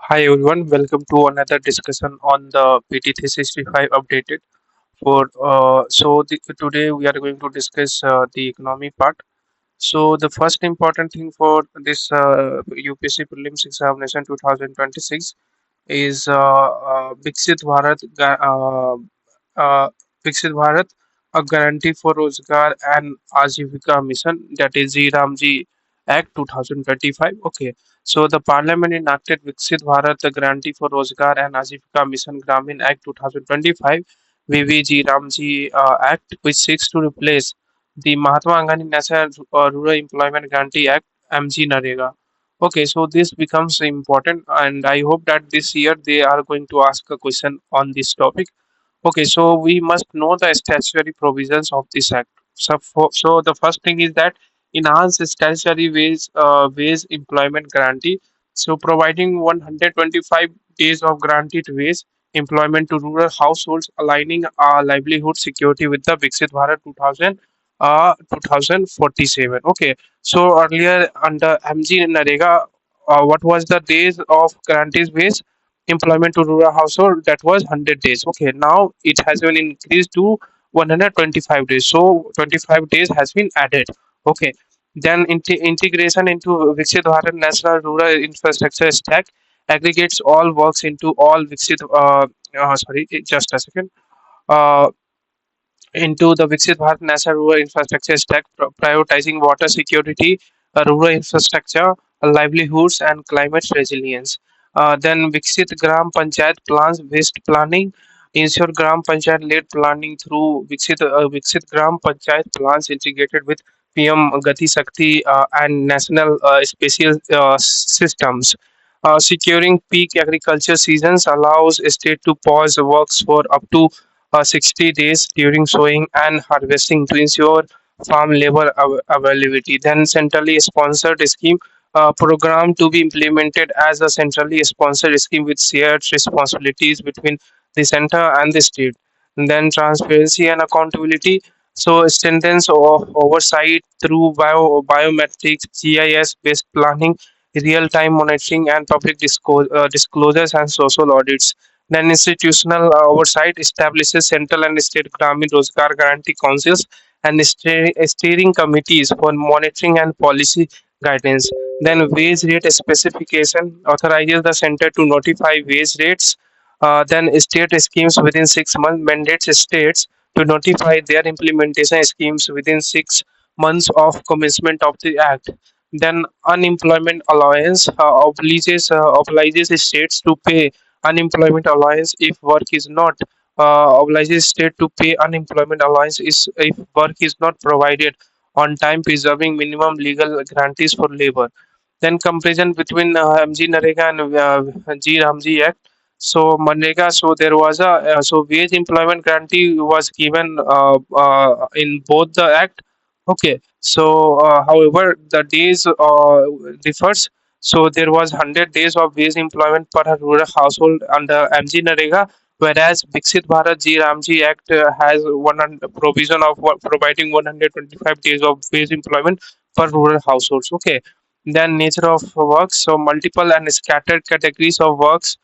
Hi everyone, welcome to another discussion on the PT 365 updated. Today we are going to discuss the economy part. So the first important thing for this UPSC prelims examination 2026 is uh, Viksit Bharat, a guarantee for Rozgar and Ajeevika mission, that is Ramji Act 2025. Okay, so the Parliament enacted Viksit Bharat, the guarantee for Rozgar and Ajeevika mission Gramin Act 2025, VVG Ramji Act, which seeks to replace the Mahatma Gandhi National Rural Employment Guarantee Act, MG Narega. Okay, so this becomes important, and I hope that this year they are going to ask a question on this topic. Okay, so we must know the statutory provisions of this act. So the first thing is that enhanced statutory wage employment guarantee. So providing 125 days of guaranteed wage employment to rural households, aligning livelihood security with the Viksit Bharat 2047. Okay, so earlier under MG Narega, what was the days of guaranteed wage employment to rural household? That was 100 days. Okay, now it has been increased to 125 days, so 25 days has been added. Okay, then integration into Viksit Bharat National Rural Infrastructure Stack aggregates all works into all Viksit sorry, just a second, uh, into the Viksit Bharat National Rural Infrastructure Stack, prioritizing water security, rural infrastructure, livelihoods, and climate resilience. Then Viksit Gram Panchayat plans waste planning, ensure Gram Panchayat led planning through Viksit Gram Panchayat plans integrated with PM Gati Shakti and national spatial systems. Securing peak agriculture seasons allows state to pause works for up to 60 days during sowing and harvesting to ensure farm labor availability. Then centrally sponsored scheme program to be implemented as a centrally sponsored scheme with shared responsibilities between the center and the state. And then transparency and accountability. So strengthens oversight through biometrics, GIS based planning, real time monitoring, and public disclosures and social audits. Then institutional oversight establishes central and state Gramin Rozgar Guarantee Councils and steering committees for monitoring and policy guidance. Then wage rate specification authorizes the center to notify wage rates. Then state schemes within 6 months mandates states to notify their implementation schemes within 6 months of commencement of the act. Then unemployment allowance obliges states to pay unemployment allowance if work is not obliges state to pay unemployment allowance is if work is not provided on time, preserving minimum legal guarantees for labor. Then comparison between MG Narega and G Ramji Act. So Manrega, so there was a wage employment guarantee was given in both the act. Okay, so however the days differs. So there was 100 days of wage employment per rural household under MG Narega, whereas Viksit Bharat Ji Ramji Act has one provision of providing 125 days of wage employment per rural households. Okay, then nature of works. So multiple and scattered categories of works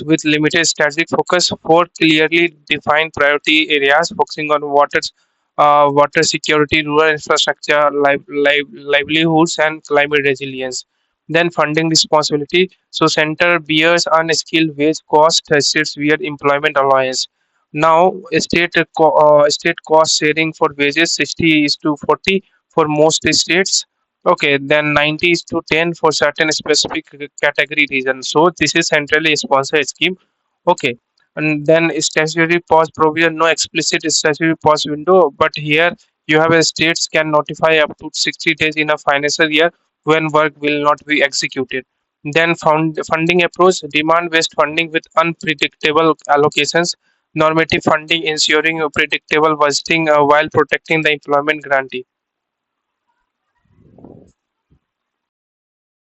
with limited strategic focus. Four clearly defined priority areas focusing on water security, rural infrastructure, livelihoods, and climate resilience. Then funding responsibility. So center bears unskilled wage cost, states bear employment allowance. Now state cost sharing for wages 60 is to 40 for most states. Okay, then 90 is to 10 for certain specific category reasons. So this is centrally sponsored scheme. Okay, and then statutory pause provision, no explicit statutory pause window, but here you have a states can notify up to 60 days in a financial year when work will not be executed. Then funding approach, demand based funding with unpredictable allocations, normative funding ensuring a predictable budgeting while protecting the employment guarantee.